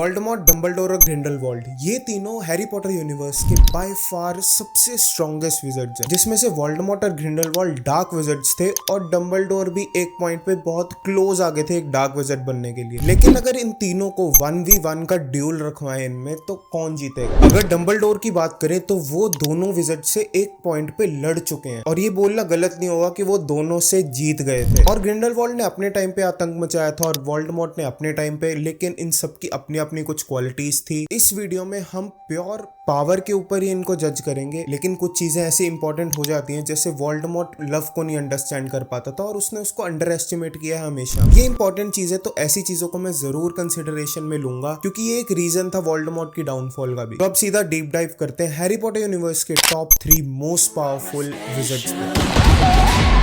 Voldemort, Dumbledore और Grindelwald, ये तीनों हैरी पॉटर यूनिवर्स के बाय फार सबसे स्ट्रॉन्गेस्ट विजर्ड्स हैं, जिसमें से वोल्डेमॉर्ट और ग्रिंडलवाल्ड डार्क विजर्ड्स थे और डंबलडोर भी एक पॉइंट पे बहुत क्लोज आ गए थे एक डार्क विजर्ड बनने के लिए। लेकिन अगर इन तीनों को 1v1 का ड्यूल रखवाएं इनमें तो कौन जीतेगा? अगर डंबलडोर की बात करें तो वो दोनों विजर्ड से एक पॉइंट पे लड़ चुके हैं और ये बोलना गलत नहीं होगा कि वो दोनों से जीत गए थे। और ग्रिंडलवाल्ड ने अपने टाइम पे आतंक मचाया था और वोल्डेमॉर्ट ने अपने टाइम पे, लेकिन इन सबकी अपनी अपनी कुछ क्वालिटीज थी। इस वीडियो में हम प्योर पावर के ऊपर ही इनको जज करेंगे, लेकिन कुछ चीजें ऐसी इंपॉर्टेंट हो जाती हैं, जैसे वोल्डेमॉर्ट लव को नहीं अंडरस्टैंड कर पाता था और उसने उसको अंडर एस्टिमेट किया है हमेशा। ये इंपॉर्टेंट चीज है, तो ऐसी चीजों को मैं जरूर कंसिडरेशन में लूंगा क्योंकि ये एक रीजन था वोल्डेमॉर्ट की डाउनफॉल का भी। तो अब सीधा डीप डाइव करते हैं हैरी पॉटर यूनिवर्स के टॉप 3 मोस्ट पावरफुल विजर्ड्स पे।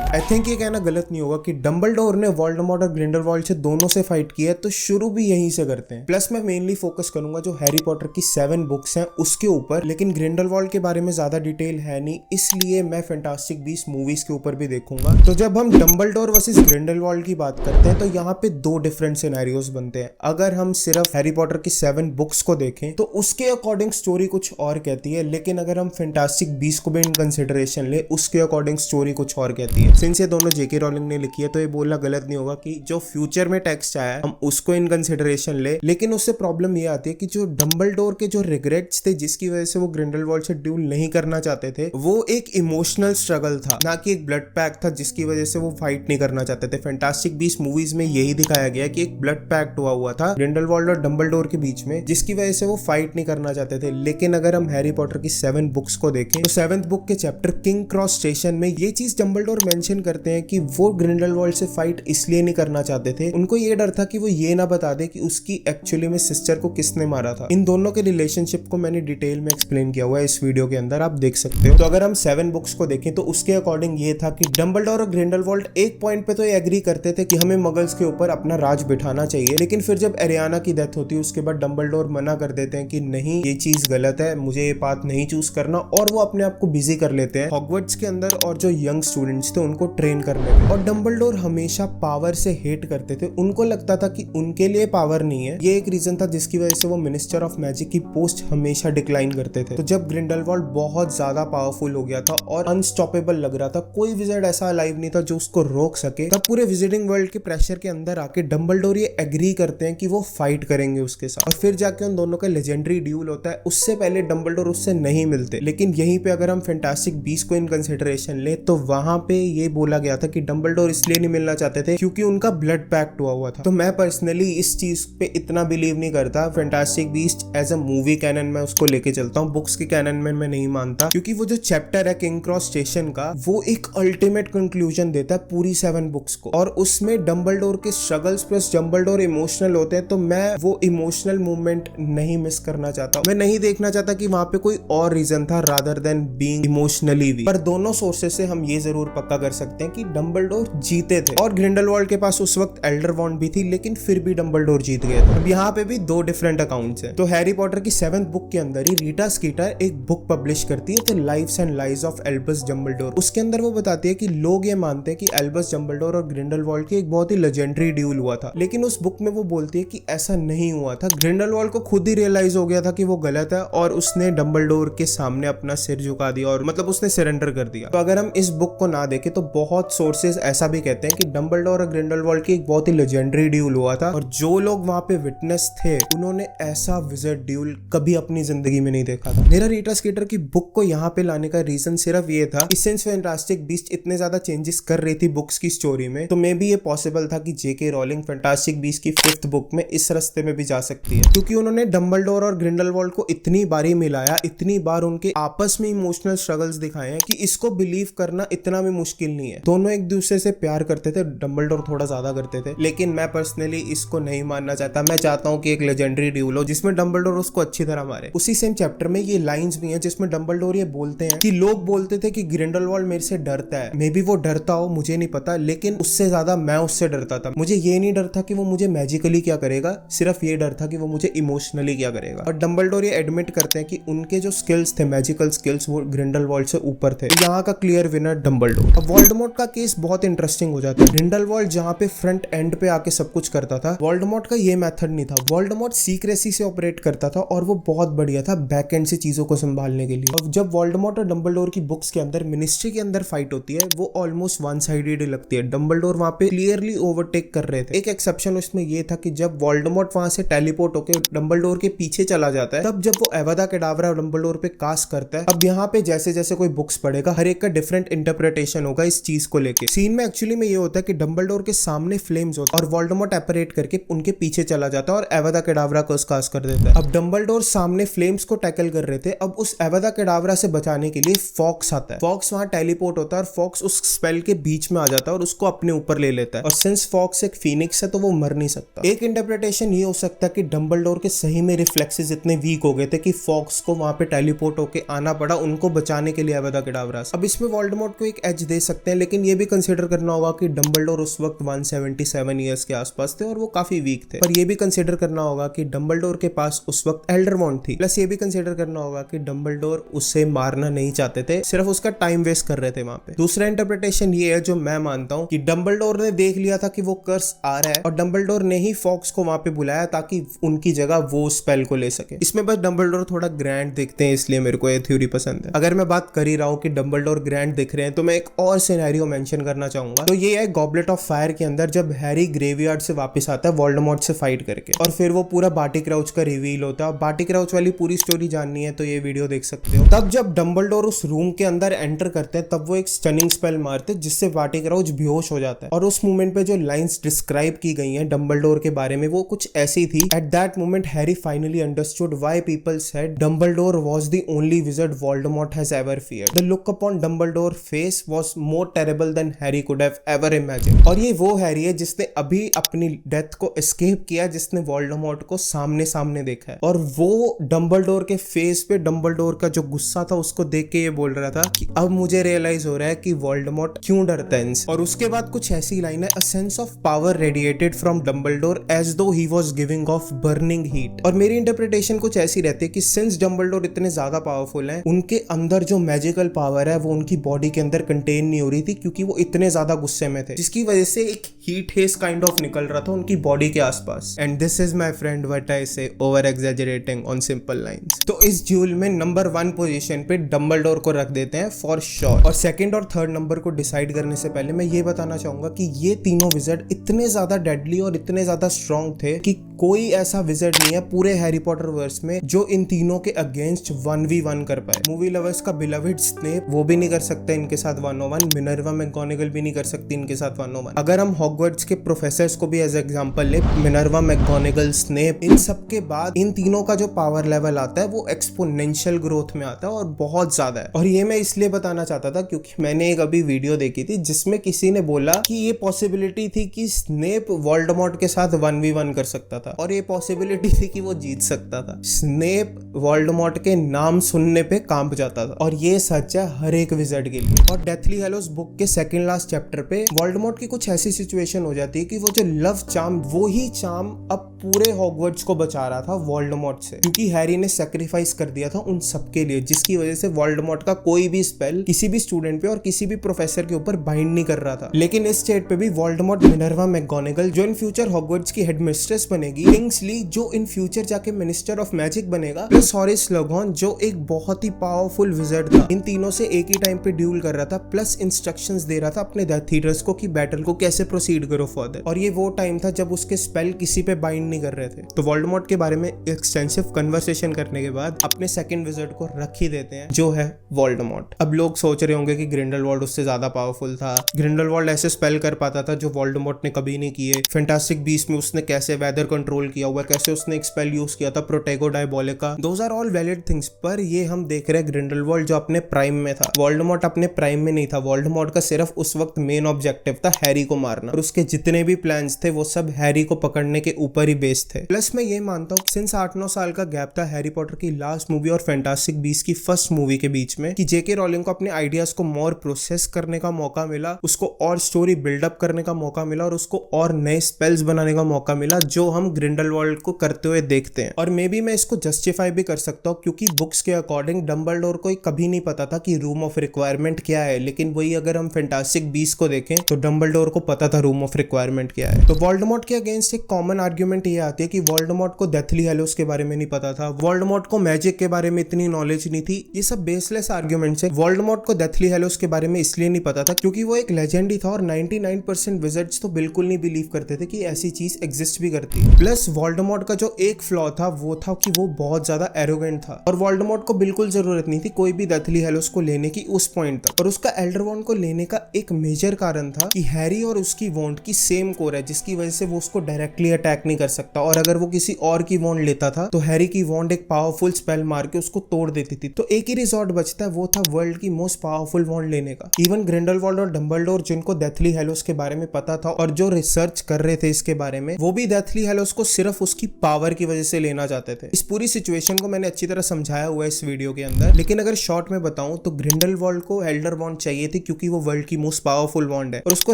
आई थिंक ये कहना गलत नहीं होगा कि डंबलडोर ने वोल्डेमॉर्ट और ग्रिंडलवाल्ड से दोनों से फाइट किया है, तो शुरू भी यहीं से करते हैं। प्लस मैं मेनली फोकस करूंगा जो हैरी पॉटर की 7 बुक्स हैं उसके ऊपर, लेकिन ग्रिंडलवाल्ड के बारे में ज्यादा डिटेल है नहीं, इसलिए मैं फैंटास्टिक बीस्ट मूवीज के ऊपर भी देखूंगा। तो जब हम डंबलडोर वर्सेस ग्रिंडलवाल्ड की बात करते हैं तो यहाँ पे 2 डिफरेंट सिनेरियोस बनते हैं। अगर हम सिर्फ हैरी पॉटर की 7 बुक्स को देखें तो उसके अकॉर्डिंग स्टोरी कुछ और कहती है, लेकिन अगर हम फैंटास्टिक बीस्ट को भी इन कंसिडरेशन ले उसके अकॉर्डिंग स्टोरी कुछ और कहती है। सिंस ये दोनों जेके रॉलिंग ने लिखी है तो ये बोलना गलत नहीं होगा कि जो फ्यूचर में टेक्स्ट आया है हम उसको इन कंसिडरेशन ले, लेकिन उससे प्रॉब्लम ये आती है कि जो डंबलडोर के जो रिग्रेट्स थे जिसकी वजह से वो ग्रिंडलवाल्ड से ड्यूल नहीं करना चाहते थे, वो एक इमोशनल स्ट्रगल था, ना कि एक ब्लड पैक्ट था जिसकी वजह से वो फाइट नहीं करना चाहते थे। फैंटास्टिक बीस्ट मूवीज में यही दिखाया गया कि एक ब्लड पैक्ट हुआ था ग्रिंडलवाल्ड और डंबलडोर के बीच में, जिसकी वजह से वो फाइट नहीं करना चाहते थे। लेकिन अगर हम हैरी पॉटर की 7 बुक्स को देखें तो 7th बुक के चैप्टर किंग क्रॉस स्टेशन में ये चीज डंबलडोर मेंशन करते हैं कि वो ग्रिंडलवाल्ड से फाइट इसलिए नहीं करना चाहते थे, उनको ये डर था कि वो ये ना बता दे कि उसकी एक्चुअली में सिस्टर को किसने मारा था। इन दोनों के रिलेशनशिप को मैंने डिटेल में एक्सप्लेन किया हुआ है इस वीडियो के अंदर, आप देख सकते हो। तो अगर हम 7 बुक्स को देखें तो उसके अकॉर्डिंग ये था कि डंबलडोर और ग्रिंडलवाल्ड एक पॉइंट पे तो ये एग्री करते थे कि हमें मगल्स के ऊपर अपना राज बिठाना चाहिए, लेकिन फिर जब एरियाना की डेथ होती है उसके बाद डंबलडोर मना कर देते हैं कि नहीं, ये चीज गलत है, मुझे ये पाथ नहीं चूज करना, और वो अपने आप को बिजी कर लेते हैं हॉगवर्ट्स के अंदर और जो यंग स्टूडेंट्स थे उनको ट्रेन करने में। और डंबलडोर हमेशा पावर से हेट करते थे, उनको लगता था कि उनके लिए पावर नहीं है। ये एक रीजन था जिसकी वजह से वो मिनिस्टर ऑफ मैजिक की पोस्ट हमेशा डिक्लाइन करते थे। तो जब ग्रिंडलवाल्ड बहुत ज्यादा पावरफुल हो गया था और अनस्टॉपेबल लग रहा था, कोई विजिट ऐसा अलाइव नहीं था जो उसको रोक सके, तब पूरे विजिटिंग वर्ल्ड के प्रेशर के अंदर आके डंबलडोर ये एग्री करते हैं कि वो फाइट करेंगे उसके साथ, और फिर जाके उन दोनों का लेजेंडरी ड्यूल होता है। उससे पहले डंबलडोर उससे नहीं मिलते, लेकिन यहीं पे अगर हम फैंटास्टिक बीस्ट को इन कंसिडरेशन ले तो वहां पे ये बोला गया था कि डंबलडोर इसलिए नहीं मिलना चाहते थे क्योंकि उनका ब्लड पैक्ट हुआ था। तो मैं पर्सनली इस चीज पे इतना बिलीव नहीं करता। Fantastic beast as a movie canon मैं उसको लेके चलता हूँ, बुक्स के कैनन में मैं नहीं मानता, क्योंकि वो जो चैप्टर है किंग क्रॉस स्टेशन का, वो एक अल्टीमेट कंक्लूजन देता है पूरी 7 बुक्स को, और उसमें डंबलडोर के स्ट्रगल्स प्लस डंबलडोर इमोशनल होते हैं। तो मैं वो इमोशनल मूवमेंट नहीं मिस करना चाहता, मैं नहीं देखना चाहता कि वहां पे कोई और रीजन था rather than being emotionally weak. पर दोनों सोर्सेस से हम ये जरूर पक्का कर सकते हैं कि डंबलडोर जीते थे, और ग्रिंडलवाल्ड के पास उस वक्त एल्डर वॉन्ड भी थी, लेकिन फिर भी डंबलडोर जीत गया था। अब यहाँ पे भी 2 डिफरेंट अकाउंट्स हैं। तो हैरी पॉटर की 7th बुक के अंदर ही रीटा स्कीटर एक बुक पब्लिश करती है, the lives and lies of Albus Dumbledore. उसके अंदर वो बताती है कि लोग ये मानते हैं कि एल्बस डंबलडोर और ग्रिंडलवाल्ड की एक बहुत ही लेजेंडरी ड्यूल हुआ था, लेकिन उस बुक में वो बोलती है कि ऐसा नहीं हुआ था। ग्रिंडलवाल्ड को खुद ही रियलाइज हो गया था कि वो गलत है और उसने डंबलडोर के सामने अपना सिर झुका दिया, और मतलब उसने सरेंडर कर दिया। तो अगर हम इस बुक को ना देखें तो बहुत सोर्सेज ऐसा भी कहते हैं कि डंबलडोर और ग्रिंडलवाल्ड की एक बहुत ही लेजेंडरी ड्यूल हुआ था, और जो लोग वहां पे विटनेस थे उन्होंने ऐसा विजर्ड ड्यूल कभी अपनी जिंदगी में नहीं देखा था। मेरा रीटा स्कीटर की बुक को यहाँ पे लाने का रीजन सिर्फ ये था कि सिंस फैंटास्टिक बीस्ट इतने ज्यादा चेंजेस कर रही थी बुक्स की स्टोरी में, तो मे भी ये पॉसिबल था कि जेके रॉलिंग फैंटास्टिक बीस्ट की 5th बुक में इस रास्ते में भी जा सकती है, क्योंकि उन्होंने डंबलडोर और ग्रिंडलवाल्ड को इतनी बारी मिलाया, इतनी बार उनके आपस में इमोशनल स्ट्रगल्स दिखाए हैं कि इसको बिलीव करना इतना भी मुश्किल नहीं है। दोनों एक दूसरे से प्यार करते थे, डंबलडोर थोड़ा ज्यादा करते थे, लेकिन मैं पर्सनली इसको नहीं मानना चाहता। मैं चाहता हूँ कि एक लेजेंडरी ड्यूल हो जिसमें डंबलडोर उसको अच्छी तरह मारे। उसी सेम चैप्टर में ये लाइंस भी हैं जिसमें डंबलडोर ये बोलते हैं कि लोग बोलते थे कि ग्रिंडलवाल्ड मेरे से डरता है, मे बी वो डरता हो, मुझे नहीं पता, लेकिन उससे ज्यादा मैं उससे डरता था। मुझे ये नहीं डर था कि वो मुझे मैजिकली क्या करेगा, सिर्फ ये डर था कि वो मुझे इमोशनली क्या करेगा। और डंबलडोर ये एडमिट करते हैं कि उनके जो स्किल्स थे, मैजिकल स्किल्स, वो ग्रिंडलवाल्ड से ऊपर थे। यहाँ का क्लियर विनर डंबलडोर। अब वोल्डेमॉर्ट का केस बहुत इंटरेस्टिंग हो जाता है। ग्रिंडलवाल्ड जहाँ पे फ्रंट एंड पे आके सब कुछ करता था, वोल्डेमॉर्ट का ये मेथड नहीं था। वोल्डेमॉर्ट सीक्रेसी से ऑपरेट करता था और वो बहुत बढ़िया था बैक एंड से चीजों को संभालने के लिए। और जब वोल्डेमॉर्ट और डंबलडोर की बुक्स के अंदर मिनिस्ट्री के अंदर फाइट होती है, वो ऑलमोस्ट वन साइडेड लगती है। डंबलडोर वहां पे क्लियरली ओवरटेक कर रहे थे। एक एक्सेप्शन उसमें ये था कि जब वोल्डेमॉर्ट वहां से टेलीपोर्ट होकर डंबलडोर के पीछे चला जाता है, तब जब वो एवादा केडावरा डंबलडोर पे कास्ट करता है, अब यहाँ पे जैसे जैसे कोई बुक्स पढ़ेगा, हर एक का डिफरेंट इंटरप्रिटेशन होगा इस चीज को लेके। सीन में एक्चुअली में ये होता है कि डंबलडोर के सामने फ्लेम्स होता है और वोल्डेमॉर्ट ऑपरेट करके उनके पीछे चला जाता है और एवादा केडावरा को कास्ट कर देता है। अब डंबलडोर सामने फ्लेम्स को टैकल कर रहे थे, अब उस एवादा केडावरा से बचाने के लिए फॉक्स आता है। फॉक्स वहां टेलीपोर्ट होता है और फॉक्स उस स्पेल के बीच में आ जाता है और उसको अपने ऊपर ले लेता है। और सिंस फॉक्स एक फीनिक्स है तो वो मर नहीं सकता। एक इंटरप्रिटेशन ये हो सकता है कि डंबलडोर के सही में रिफ्लेक्सेस इतने वीक हो गए थे कि फॉक्स को वहां पे टेलीपोर्ट होके आना पड़ा उनको बचाने के लिए एवादा केडावरा से। अब इसमें वोल्डेमॉर्ट को एक एज दे सकते हैं, लेकिन ये भी कंसीडर करना होगा कि डंबलडोर उस वक्त 177 ईयर्स के आसपास थे और वो काफी वीक थे। पर ये भी कंसीडर करना होगा कि डंबलडोर के पास उस वक्त एल्डरवॉन्ड थी। प्लस ये भी कंसीडर करना होगा कि डंबलडोर उससे मारना नहीं चाहते थे, सिर्फ उसका टाइम वेस्ट कर रहे थे वहां पे। दूसरा इंटरप्रिटेशन ये है जो मैं मानता हूँ कि डंबलडोर ने देख लिया था कि वो कर्स आ रहा है और डंबलडोर ने ही फॉक्स को वहां पे बुलाया ताकि उनकी जगह वो स्पेल को ले सके। इसमें बस डंबलडोर थोड़ा ग्रैंड दिखते हैं, इसलिए मेरे को ये थ्योरी पसंद है। अगर मैं बात कर ही रहा हूँ कि डंबलडोर ग्रैंड दिख रहे हैं तो मैं एक और सिनेरियो मेंशन करना चाहूंगा। तो ये है गॉबलेट ऑफ फायर के अंदर जब हैरी ग्रेवयार्ड से वापस आता है वोल्डेमॉर्ट से फाइट करके, और फिर वो पूरा बार्टी क्राउच का रिवील होता है। बार्टी क्राउच वाली पूरी स्टोरी जाननी है तो ये वीडियो देख सकते हो। तब जब डंबलडोर उस रूम के अंदर एंटर करते हैं तब वो एक स्टनिंग स्पेल मारते हैं जिससे बार्टी क्राउच बेहोश हो जाता है। और उस मोमेंट पे जो लाइंस डिस्क्राइब की गई हैं डंबलडोर के बारे में वो कुछ ऐसी थी। At that moment Harry finally understood why people said Dumbledore was the only wizard Voldemort has ever feared. The look upon Dumbledore face was more terrible than Harry could have ever imagined. और ये वो Harry है जिसने अभी अपनी death को escape किया, जिसने वोल्डेमॉर्ट को सामने सामने देखा है। और वो डंबलडोर के फेस पे डंबलडोर का जो गुस्सा था उसको देख के ये बोल रहा था कि अब मुझे रियलाइज हो रहा है कि वोल्डेमॉर्ट क्यों डरता है इनसे। और उसके बाद कुछ ऐसी लाइन है, a sense of power radiated from Dumbledore as though he was giving off burning heat. और मेरी इंटरप्रिटेशन कुछ ऐसी रहती है कि सिंस डंबलडोर इतने ज्यादा पावरफुल हैं, उनके अंदर जो मैजिकल पावर है वो उनकी बॉडी के अंदर कंटेन नहीं हो रही थी क्योंकि वो इतने ज्यादा गुस्से में थे, जिसकी वजह से एक हीट हेस काइंड ऑफ निकल रहा था उनकी बॉडी के आसपास। And this is my friend what I say over exaggerating on simple lines. तो इस ड्यूल में नंबर 1 पोजीशन पे डंबलडोर को रख देते हैं फॉर श्योर। और सेकंड और थर्ड नंबर को डिसाइड करने से पहले मैं ये बताना चाहूंगा कि ये तीनों विज़र्ड इतने ज्यादा डेडली और इतने ज्यादा स्ट्रॉन्ग थे कि कोई ऐसा विज़र्ड नहीं है पूरे हैरी पॉटर वर्स में जो इन तीनों के अगेंस्ट 1v1 कर पाए। मूवी लवर्स का बिलवड स्नेप वो भी नहीं कर सकता इनके साथ 101, मिनर्वा मैकगोनागल भी नहीं कर सकती इनके साथ 101। अगर हम हॉगवर्ट्स के प्रोफेसर्स को भी एज एग्जांपल ले, मिनर्वा मैकगोनागल स्नेप, इन सब के बाद इन तीनों का जो पावर लेवल आता है वो एक्सपोनेंशियल ग्रोथ में आता है और बहुत ज्यादा है। और ये मैं इसलिए बताना चाहता था क्योंकि मैंने एक अभी वीडियो देखी थी जिसमें किसी ने बोला कि ये पॉसिबिलिटी थी कि स्नेप वोल्डेमॉर्ट के साथ 1v1 कर सकता था और ये पॉसिबिलिटी थी कि वो जीत सकता था। स्नेप वोल्डेमॉर्ट के नाम सुनने पे कांप जाता था और ये सच है हर एक विज़र्ड के लिए। और डेथली हैलोज बुक के सेकंड लास्ट चैप्टर पे वोल्डेमॉर्ट की कुछ ऐसी सिचुएशन हो जाती है कि वो जो लव चार्म, वो ही चार्म अब पूरे हॉगवर्ट्स को बचा रहा था वोल्डेमॉर्ट से, क्योंकि हैरी ने सैक्रिफाइस कर दिया था उन सबके लिए, जिसकी वजह से वोल्डेमॉर्ट का कोई भी स्पेल किसी भी स्टूडेंट पे और किसी भी प्रोफेसर के ऊपर बाइंड नहीं कर रहा था। लेकिन इस स्टेट पे भी वोल्डेमॉर्ट मिनर्वा मैकगोनागल जो इन फ्यूचर हॉगवर्ट्स की हेडमिस्ट्रेस बनेगी, किंग्सली जो इन फ्यूचर जाके मिनिस्टर ऑफ मैजिक बनेगा, प्लस हॉरेस स्लगॉन जो एक बहुत ही पावरफुल विज़र्ड था, इन तीनों से एक ही टाइम पे ड्यूल कर रहा था, प्लस इंस्ट्रक्शंस दे रहा था अपने डेथ ईटर्स को कि बैटल को कैसे प्रोसीड करो फर्दर। और ये वो टाइम था जब उसके स्पेल किसी पे बाइंड नहीं कर रहे थे। तो वोल्डेमॉर्ट के बारे में एक्सटेंसिव कन्वर्सेशन करने के बाद अपने सेकंड विज़र्ड को रख ही देते हैं जो है वोल्डेमॉर्ट। अब लोग सोच रहे होंगे कि ग्रिंडलवाल्ड उससे ज्यादा पावरफुल था, ग्रिंडलवाल्ड ऐसे स्पेल कर पाता था जो वोल्डेमॉर्ट ने कभी नहीं किए। फैंटास्टिक बीस्ट में उसने कैसे वेदर कंट्रोल किया हुआ, कैसे उसने एक स्पेल यूज किया था Protego Diabolica, those are all valid things. पर ये हम देख रहे हैं ग्रिंडलवाल्ड जो अपने प्राइम में था, वोल्डेमॉर्ट अपने प्राइम में नहीं था। वोल्डेमॉर्ट का सिर्फ उस वक्त मेन ऑब्जेक्टिव था हैरी को मारना, और और उसके जितने भी प्लान्स थे वो सब हैरी को पकड़ने के ऊपर ही बेस्ड थे। प्लस मैं ये मानता हूँ सिंस 8-9 साल का गैप था हैरी पॉटर की लास्ट मूवी और फैंटास्टिक बीस्ट की फर्स्ट मूवी के बीच में, कि जेके रॉलिंग को अपने आइडियाज को मोर प्रोसेस करने का मौका मिला, उसको और स्टोरी बिल्डअप करने का मौका मिला और उसको और नए स्पेल्स बनाने का मौका मिला जो हम ग्रिंडलवाल्ड को करते हुए देखते हैं। और मे बी मैं इसको जस्टिफाई भी कर सकता हूँ क्योंकि बुक्स के अकॉर्डिंग डंबलडोर को कभी नहीं पता था कि रूम ऑफ रिक्वायरमेंट क्या है, लेकिन वही अगर हम फैंटास्टिक बीस्ट को देखें तो डंबलडोर को पता था रूम ऑफ रिक्वायरमेंट क्या है। तो वोल्डेमॉर्ट के अगेंस्ट एक कॉमन आर्ग्यूमेंट ये आती है कि वोल्डेमॉर्ट को डेथली हैलोस के बारे में नहीं पता था, वोल्डेमॉर्ट को मैजिक के बारे में इतनी नॉलेज नहीं थी। ये सब बेसलेस आर्ग्यूमेंट्स है। वोल्डेमॉर्ट को डेथली हैलोस के बारे में इसलिए नहीं पता था क्योंकि वो एक लेजेंड ही था और 99% विज़र्ड्स तो बिल्कुल नहीं बिलीव करते थे कि ऐसी चीज एग्जिस्ट भी करती है। प्लस वोल्डेमॉर्ट का जो एक फ्लॉ था वो था कि वो बहुत ज्यादा एरोगेंट था और वोल्डेमॉर्ट को बिल्कुल जरूरत नहीं थी कोई भी डेथली हैलोस को लेने की उस पॉइंट तक। और उसका एल्डर वॉन्ड को लेने का एक मेजर कारण था कि हैरी और उसकी वॉन्ड की सेम कोर है जिसकी वजह से वो उसको डायरेक्टली अटैक नहीं कर सकता, और अगर वो किसी और की वॉन्ड लेता था तो हैरी की वॉन्ड एक पावरफुल स्पेल मार के उसको तोड़ देती थी। तो एक ही रिजॉर्ट बचता है, वो था वर्ल्ड की मोस्ट पावरफुल वॉन्ड लेने का। इवन ग्रिंडलवाल्ड और डंबलडोर जिनको डेथली हैलोस के बारे में पता था और जो रिसर्च कर रहे थे इसके बारे में, वो भी डेथली हैलोस को सिर्फ उसकी पावर की वजह से लेना चाहते थे। इस पूरी सिचुएशन को मैंने अच्छी तरह समझाया हुआ है इस वीडियो के अंदर, लेकिन अगर शॉर्ट में बताऊं तो ग्रिंडलवाल्ड को एल्डर वॉन्ड चाहिए थी क्योंकि वो वर्ल्ड की मोस्ट पावरफुल वॉन्ड है, और उसको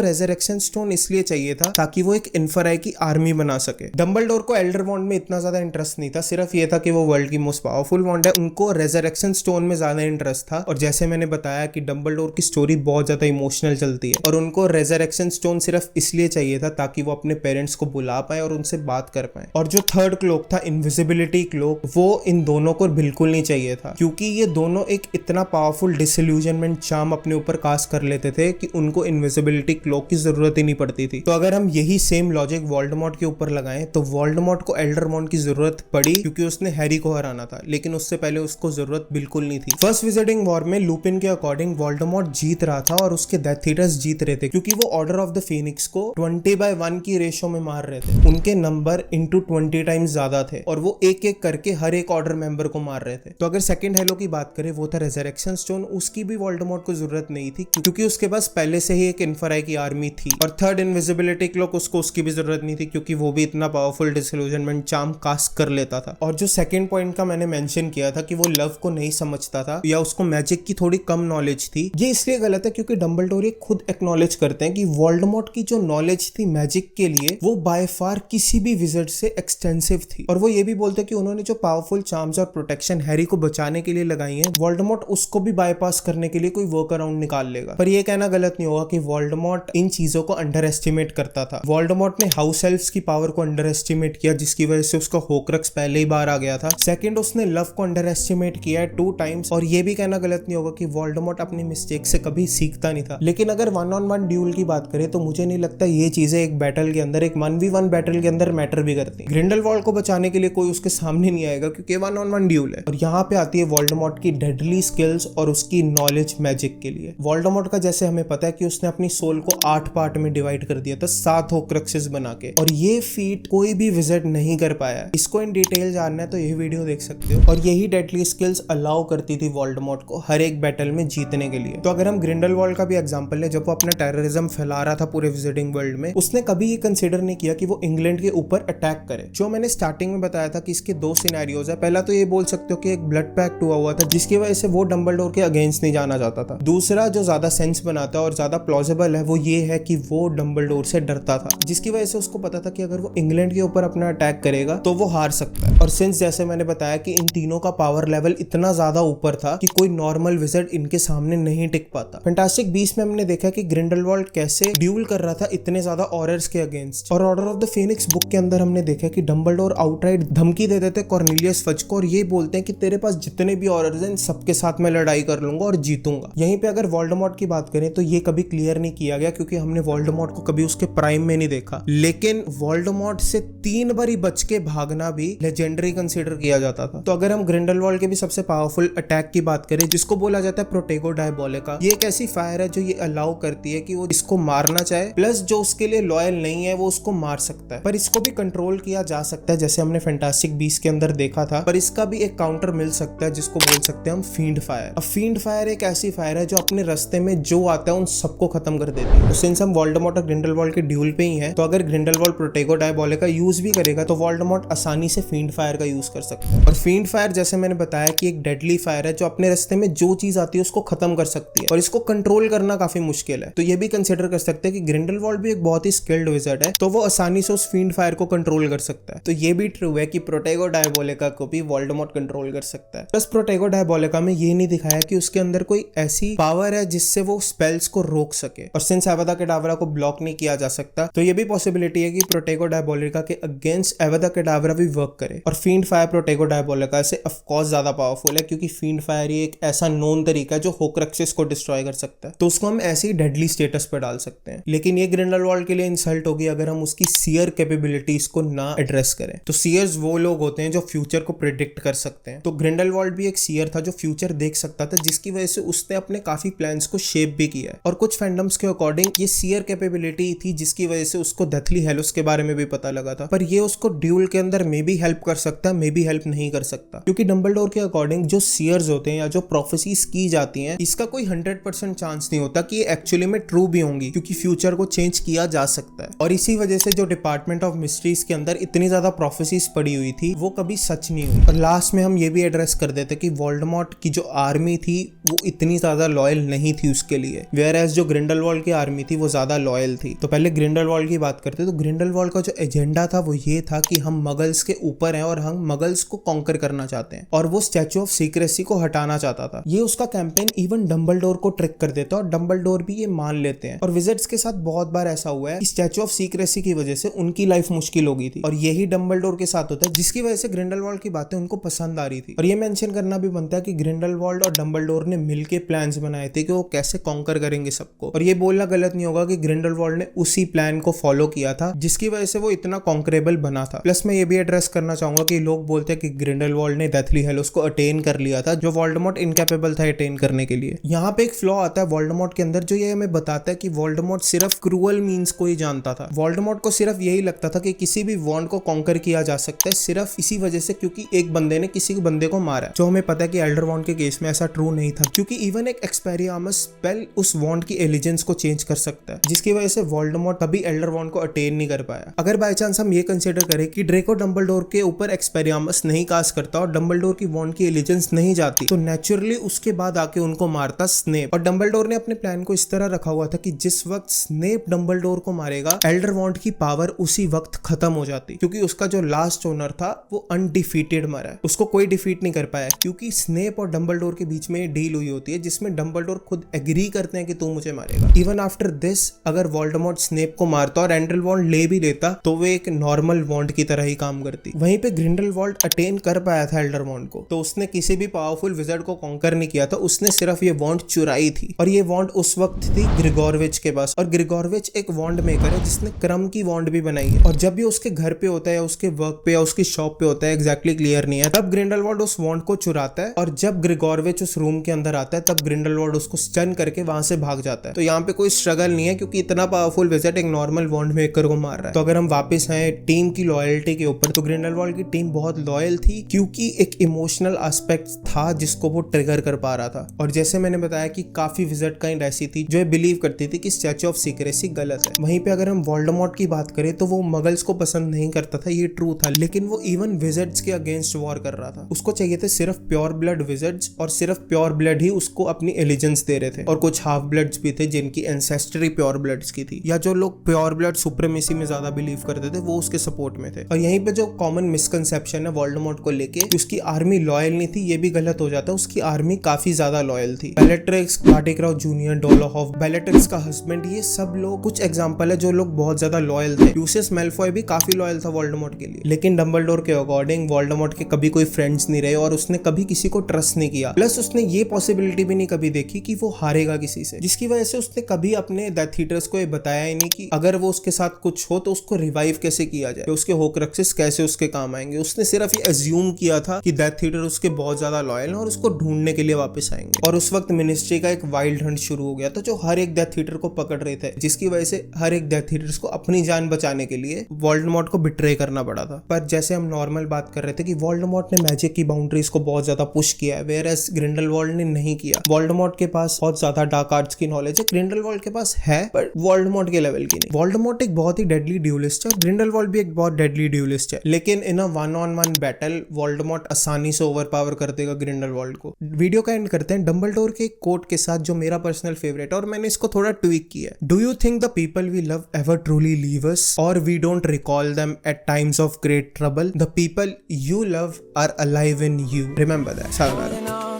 रेजरेक्शन स्टोन इसलिए चाहिए था ताकि वो एक इन्फराई की आर्मी बना सके। डंबलडोर को एल्डर वॉन्ड में इतना ज्यादा इंटरेस्ट नहीं था, सिर्फ ये था कि वो वर्ल्ड की मोस्ट पावरफुल वॉन्ड है, उनको रेजरेक्शन स्टोन में ज्यादा इंटरेस्ट था। और जैसे मैंने बताया कि डंबलडोर की स्टोरी बहुत ज्यादा इमोशनल चलती है और उनको रेजरेक्शन स्टोन सिर्फ इसलिए चाहिए था ताकि वो अपने पेरेंट्स को बुला पाए और उनसे बात कर पाए। और जो थर्ड क्लोक था इनविजिबिलिटी क्लोक, वो इन दोनों को बिल्कुल नहीं चाहिए था क्योंकि ये दोनों एक इतना पावरफुल डिसइल्यूजनमेंट चार्म अपने ऊपर कास्ट कर लेते थे कि उनको इनविजिबिलिटी क्लोक की जरूरत ही नहीं पड़ती थी। तो अगर हम यही सेम लॉजिक वोल्डेमॉर्ट के ऊपर लगाएं तो वोल्डेमॉर्ट को एल्डर वॉन्ड की जरूरत पड़ी क्योंकि उसने हैरी को हराना था, लेकिन उससे पहले उसको जरूरत बिल्कुल नहीं थी। फर्स्ट विजिटिंग वॉर में लुपिन के अकॉर्डिंग वोल्डेमॉर्ट जीत रहा था और उसके डेथ ईटर्स जीत रहे थे क्योंकि वो ऑर्डर ऑफ द फीनिक्स को 20/1 की रेशो में मार रहे थे। उनके नंबर इंटू 20 टाइम्स ज्यादा थे और वो एक एक करके हर एक ऑर्डर मेंबर को मार रहे थे। तो अगर सेकंड हेलो की बात करें वो था रेजरेक्शन स्टोन, उसकी भी वोल्डेमॉर्ट को जरूरत नहीं थी क्योंकि उसके पास पहले से ही एक इन्फराई की आर्मी थी। और थर्ड इनविजिबिलिटी क्लोक, उसको उसकी भी जरूरत नहीं थी क्योंकि वो भी इतना पावरफुल डिसइल्यूजनमेंट चार्म कास्ट कर लेता था। और जो सेकंड पॉइंट का मैंने मेंशन किया था कि वो लव को नहीं समझता था या उसको मैजिक की थोड़ी कम नॉलेज थी, ये इसलिए गलत है क्योंकि डंबलडोर ये खुद एक्नॉलेज करते हैं कि वोल्डेमॉर्ट की जो नॉलेज थी मैजिक के लिए वो बाय फार किसी भी विज़र्ड से एक्सटेंसिव थी। और वो ये भी बोलते हैं कि उन्होंने जो पावरफुल चार्म्स और प्रोटेक्शन हैरी को बचाने के लिए लगाई है, वोल्डेमॉर्ट उसको भी बाईपास करने के लिए कोई वर्क अराउंड निकाल लेगा। पर ये कहना गलत नहीं होगा कि वोल्डेमॉर्ट इन चीजों को अंडर एस्टिमेट करता था। वोल्डेमॉर्ट ने हाउस एल्व्स की पावर को अंडर एस्टिमेट किया जिसकी वजह से उसका होक्रक्स पहले ही बाहर आ गया था। सेकंड, उसने लव को अंडर एस्टिमेट किया है 2 टाइम्स। और ये भी कहना गलत नहीं होगा कि वोल्डेमॉर्ट अपनी मिस्टेक से कभी सीखता नहीं था। लेकिन अगर 1-on-1 ड्यूल की बात करें तो मुझे नहीं लगता ये चीजें एक बैटल के अंदर, एक 1v1 बैटल के अंदर मैटर भी करती। ग्रिंडलवाल्ड को बचाने के लिए कोई उसके सामने नहीं आएगा क्योंकि 1-on-1 ड्यूल है। और यहाँ पे आती है वोल्डेमॉर्ट की डेडली स्किल्स और उसकी नॉलेज मैजिक के लिए। वोल्डेमॉर्ट का जैसे हमें पता है कि उसने अपनी सोल को 8 पार्ट में डिवाइड कर दिया था, 7 होक्रक्सेस बना के, और ये फीट कोई भी विजिट नहीं कर पाया। इसको इन डिटेल जानना है तो ये वीडियो देख सकते हो। और यही डेडली स्किल्स अलाउ करती थी वोल्डेमॉर्ट को हर एक बैटल में जीतने के लिए। तो अगर हम ग्रिंडलवाल्ड का भी एग्जांपल लें, जब वो अपना टेररिज्म फैला रहा था पूरे विजिटिंग वर्ल्ड में, उसने कभी ये कंसिडर नहीं किया कि वो इंग्लैंड के ऊपर अटैक करे। जो मैंने स्टार्टिंग में बताया था कि इसके 2 सिनेरियोज है। पहला तो ये बोल सकते हो कि एक ब्लड पैक्ट हुआ था जिसकी वजह से वो डंबलडोर के अगेंस्ट नहीं जाना चाहता था। दूसरा जो ज्यादा सेंस बनाता है और ज्यादा प्लॉजिबल है वो ये है कि वो डंबलडोर से डरता था, जिसकी वजह से उसको पता था कि अगर वो इंग्लैंड के ऊपर अपना अटैक करेगा तो वो हार सकता है। और सिंस जैसे मैंने बताया कि इन तीनों का पावर लेवल इतना ज्यादा ऊपर था कि कोई नॉर्मल विजिट इनके सामने नहीं टिक पाता। फैंटास्टिक बीस्ट में हमने देखा कि ग्रिंडलवाल्ड कैसे ड्यूल कर रहा था इतने ज्यादा ऑर्डर्स के अगेंस्ट। और order of the Phoenix book के अंदर हमने देखा कि डंबलडोर आउटराइट धमकी दे देते कॉर्नेलियस फज को और ये बोलते हैं कि तेरे पास जितने भी ऑर्डर्स हैं सबके साथ मैं लड़ाई कर लूंगा और जीतूंगा। यहीं पे अगर वोल्डेमॉर्ट की बात करें तो ये कभी क्लियर नहीं किया गया क्योंकि हमने वोल्डेमॉर्ट को कभी उसके प्राइम में नहीं देखा, लेकिन वोल्डेमॉर्ट से 3 बारी बच के भागना भी लेजेंडरी कंसीडर किया जाता था। तो अगर हम ग्रिंडलवाल्ड के भी सबसे पावरफुल अटैक की बात करें जिसको बोला जाता है प्रोटेगो डायबोलिका, ये एक ऐसी फायर है जो ये अलाउ करती है कि वो इसको मारना चाहे, प्लस जो उसके लिए लॉयल नहीं है वो उसको मार सकता है, पर इसको भी कंट्रोल किया जा सकता है जैसे हमने फैंटास्टिक बीस्ट के अंदर देखा था। पर इसका भी एक काउंटर मिल सकता है जिसको बोल सकते हैं हम फील्ड फायर। अब फील्ड फायर एक ऐसी फायर है जो अपने रास्ते में जो आता है उन सबको खत्म कर देती है। तो सिंस हम वोल्डेमॉर्ट और ग्रिंडलवाल्ड के ड्यूल पे ही है, तो अगर ग्रिंडलवाल्ड प्रोटेगो डायबोलिका यूज भी करेगा तो वोल्डेमॉर्ट आसानी से फील्ड फायर का यूज कर सकता है। और फील्ड फायर जैसे मैंने बताया कि एक डेडली फायर है जो अपने रास्ते में जो चीज आती है उसको खत्म कर सकती है और इसको कंट्रोल करना काफी मुश्किल है। तो ये भी कंसिडर कर सकते हैं कि ग्रिंडलवाल्ड भी एक बहुत ही स्किल्ड विज़र्ड है, तो वो आसानी से उस फील्ड फायर को कंट्रोल कर सकता है। तो ये भी ट्रू है कि प्रोटेगो डायबोलिका को भी वोल्डेमॉर्ट कंट्रोल कर सकता है। प्लस प्रोटेगो डायबोलिका में ये नहीं दिखाया कि उसके अंदर कोई ऐसी पावर है जिससे वो स्पेल्स को रोक सके, और सिंस एवदा केडावरा को ब्लॉक नहीं किया जा सकता तो ये भी पॉसिबिलिटी है कि प्रोटेगो डायबोलिका के अगेंस्ट एवदा केडावरा भी वर्क करे। और फील्ड फायर प्रोटेगो डायबोलिका से ऑफ कोर्स ज्यादा पावरफुल है, क्योंकि फील्ड फायर ही एक ऐसा नोन तरीका है जो होक्रक्सेस को डिस्ट्रॉय कर सकता है, तो उसको हम ऐसे ही डेडली स्टेटस पर डाल सकते हैं। लेकिन ये ग्रिंडलवाल्ड के लिए इंसल्ट होगी अगर हम उसकी सीयर कैपेबिलिटीज को ना एड्रेस करें। तो सीयर्स वो लोग होते हैं जो फ्यूचर को प्रिडिक्ट कर सकते हैं, तो ग्रिंडलवाल्ड भी एक सीयर था जो फ्यूचर देख सकता था, जिसकी वजह से उसने अपने काफी प्लान्स को शेप भी किया है। और कुछ फैंडम्स के अकॉर्डिंग ये सीयर कैपेबिलिटी थी जिसकी वजह से उसको डेथली हेलोस के बारे में भी पता लगा था, पर ये उसको ड्यूल के अंदर मे बी हेल्प कर सकता है, मे बी हेल्प नहीं कर सकता, क्योंकि डंबलडोर के अकॉर्डिंग जो सीयर्स होते हैं या जो प्रोफेसीज की जाती हैं इसका कोई 100% चांस नहीं होता कि ये एक्चुअली में ट्रू भी होंगी, क्योंकि फ्यूचर को चेंज किया जा सकता है। और इसी वजह से जो डिपार्टमेंट ऑफ मिस्ट्रीज के अंदर इतनी ज्यादा प्रोफेसीज पड़ी हुई थी वो कभी सच नहीं हुई। और लास्ट में हम ये भी एड्रेस कर देते कि वोल्डेमॉर्ट की जो आर्मी थी वो इतनी ज्यादा लॉयल नहीं थी उसके लिए, वेयर एज जो ग्रिंडलवाल्ड की आर्मी थी वो ज्यादा लॉयल थी। तो पहले ग्रिंडलवाल्ड की बात करते तो ग्रिंडलवाल्ड का जो एजेंडा था वो ये था कि हम मगल्स के ऊपर हैं और हम मगल्स को कॉन्कर करना चाहते हैं, और वो स्टैचू ऑफ सीक्रेसी को हटाना चाहता था। ये उसका कैंपेन इवन डंबलडोर को ट्रिक कर देता है और डंबलडोर भी ये मान लेते हैं। और विज़र्ड्स के साथ बहुत बार ऐसा हुआ है कि स्टैचू ऑफ सीक्रेसी की वजह से उनकी लाइफ मुश्किल हो गई थी, और यही डंबलडोर के साथ होता है, जिसकी वजह से ग्रिंडलवाल्ड की बातें उनको पसंद आ रही थी। और ये मेंशन करना भी बनता है कि ग्रिंडलवाल्ड और डंबलडोर ने मिलके प्लान्स बनाए थे कि वो कैसे कॉन्कर करेंगे सबको। और ये बोलना गलत नहीं होगा कि ग्रिंडलवाल्ड ने उसी प्लान को फॉलो किया था जिसकी वजह से वो इतना कॉन्करेबल बना था। प्लस मैं ये भी एड्रेस करना चाहूंगा कि लोग बोलते हैं कि ग्रिंडलवाल्ड ने डेथली हेलोस को अटेन कर लिया था, जो वोल्डेमॉर्ट इनकैपेबल था अटेन करने के लिए। यहाँ पे एक फ्लॉ आता है वोल्डेमॉर्ट के अंदर, जो ये हमें बताता है कि वोल्डेमॉर्ट सिर्फ क्रूअल मींस को ही जानता था। वोल्डेमॉर्ट को सिर्फ यही लगता था कि किसी भी वॉन्ड को कॉन्कर किया जा सकता है सिर्फ इसी वजह से क्योंकि एक बंदे ने किसी बंदे को मारा, जो हमें पता है कि एल्डर वॉन्ड के केस में ऐसा ट्रू नहीं था, क्योंकि इवन एक एक्सपेरियामस स्पेल उस वॉन्ड की एलिजेंस को चेंज कर सकता है, जिसकी वजह से वोल्डेमॉर्ट कभी एल्डर वॉन्ड को अटेन नहीं कर पाया। अगर बाय चांस हम ये कंसीडर करें कि ड्रेको डंबलडोर के ऊपर एक्सपेरियामस नहीं कास्ट करता और डंबलडोर की वॉन्ड की एलिजेंस नहीं जाती, तो नेचुरली उसके बाद आके उनको मारता स्नेप। और डंबलडोर ने अपने प्लान को इस तरह रखा हुआ था कि जिस वक्त स्नेप डंबलडोर को मारेगा एल्डर वॉन्ड की पावर उसी वक्त खत्म हो जाती, क्योंकि उसका जो लास्ट ओनर था वो अनडिफीटेड मरा है, उसको कोई डिफीट नहीं कर पाया, क्योंकि स्नेप और डंबलडोर के बीच में डील हुई होती है जिसमें डंबलडोर खुद एग्री करते हैं कि तू मुझे मारेगा। इवन आफ्टर दिस अगर वोल्डेमॉर्ट स्नेप को मारता और एंडरवॉल्ड ले भी लेता तो वो एक नॉर्मल वॉन्ड की तरह ही काम करती। वहीं पे ग्रिंडलवाल्ड अटेन कर पाया था एल्डर वॉन्ड को, तो उसने किसी भी पावरफुल विज़र्ड को कॉन्कर नहीं किया था, उसने सिर्फ ये वॉन्ड चुराई थी। और ये वॉन्ड उस वक्त थी ग्रिगोरविच के पास, और ग्रिगोरविच एक वॉन्ड मेकर है जिसने क्रम की वॉन्ड भी बनाई है। और जब भी उसके घर पे होता है या उसके वर्क पे या उसकी शॉप पे होता है, एग्जैक्टली क्लियर नहीं है, तब ग्रिंडलवाल्ड उस वॉन्ड को चुराता है, और जब ग्रिगोरविच उस रूम के अंदर आता है तब ग्रिंडलवाल्ड उसको स्टन करके वहां से भाग जाता है। तो यहाँ पे कोई स्ट्रगल नहीं है, क्योंकि इतना पावरफुल विज़र्ड एक नॉर्मल वॉन्ड मेकर को मार रहा है। तो अगर हम वापस आए टीम की लॉयल्टी के ऊपर, तो ग्रिंडलवाल्ड की टीम बहुत लॉयल थी, क्योंकि एक इमोशनल एस्पेक्ट था जिसको वो ट्रिगर कर पा रहा था। और जैसे मैंने बताया कि काफी विज़र्ड काइंड ऐसी थी जो बिलीव करती थी कि स्टैचू ऑफ सीक्रेसी गलत है। वहीं पे अगर हम वोल्डेमॉर्ट की बात करें तो वो मगल्स को पसंद नहीं करता था, ये ट्रू था, लेकिन वो इवन विज़र्ड्स के अगेंस्ट वॉर कर रहा था। उसको चाहिए थे सिर्फ प्योर ब्लड विज़र्ड्स, और सिर्फ प्योर ब्लड ही उसको अपनी एलिजेंस दे रहे थे। और कुछ हाफ ब्लड्स भी थे जिनकी एंसेस्ट्री प्योर ब्लड्स की थी, या जो लोग प्योर ब्लड सुप्रीमेसी में ज्यादा बिलीव करते थे वो उसके सपोर्ट में थे। और यहीं पे जो कॉमन मिसकंसेप्शन है वोल्डेमॉर्ट को लेके, उसकी आर्मी लॉयल नहीं थी, ये भी गलत हो जाता है। उसकी आर्मी काफी ज्यादा लॉयल थी। बेलेट्रिक्स, बार्टिक्राउ जूनियर, डोलोहॉफ, बेलेट्रिक्स का हस्बैंड, ये सब लोग कुछ एग्जांपल है जो लोग बहुत ज्यादा लॉयल थे। ल्यूसियस मैल्फॉय भी काफी लॉयल था वोल्डेमॉर्ट के लिए, लेकिन डंबलडोर के अकॉर्डिंग वोल्डेमॉर्ट के कभी कोई फ्रेंड्स नहीं रहे और उसने कभी किसी को ट्रस्ट नहीं किया। प्लस उसने ये पॉसिबिलिटी भी नहीं कभी देखी कि वो हारेगा किसी से, जिसकी वजह से उसने कभी अपने डेथ ईटर्स को ये बताया ही नहीं कि अगर वो उसके साथ कुछ हो तो उसको रिवाइव कैसे किया जाए, उसके होक्रक्सेस कैसे उसके काम आएंगे। उसने सिर्फ ये अज्यूम किया था कि डेथ ईटर उसके बहुत ज्यादा लॉयल हैं और उसको ढूंढने के लिए वापस आएंगे। और उस वक्त मिनिस्ट्री का एक वाइल्ड हंट शुरू हो गया था जो हर एक डेथ ईटर को पकड़ रहे थे, जिसकी वजह से हर एक डेथ ईटर्स को अपनी जान बचाने के लिए वोल्डेमॉर्ट को बिट्रे करना पड़ा था। पर जैसे हम नॉर्मल बात कर रहे थे कि वोल्डेमॉर्ट ने मैजिक की बाउंड्रीज को बहुत ज्यादा पुश किया है, वेयरएज ग्रिंडलवाल्ड ने नहीं किया। वोल्डेमॉर्ट के पास बहुत ज्यादा डार्क आर्ट्स की नॉलेज है, ग्रिंडलवाल्ड के पास है, पर वोल्डेमॉर्ट के लेवल की नहीं। वोल्डेमॉर्ट एक बहुत ही डेडली ड्यूलिस्ट है, ग्रिंडलवाल्ड भी एक बहुत डेडली ड्यूलिस्ट है, लेकिन इन अ 1-on-1 बैटल वोल्डेमॉर्ट आसानी से ओवरपावर कर देगा ग्रिंडलवाल्ड को। वीडियो का एंड करते हैं डंबलडोर के कोट के साथ जो मेरा पर्सनल फेवरेट है और मैंने इसको थोड़ा ट्वीक किया है। Do you think the people we love ever truly leave us और we don't recall them at times of great trouble? The people you love are alive in you. Remember that. Sayonara.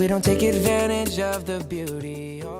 We don't take advantage of the beauty.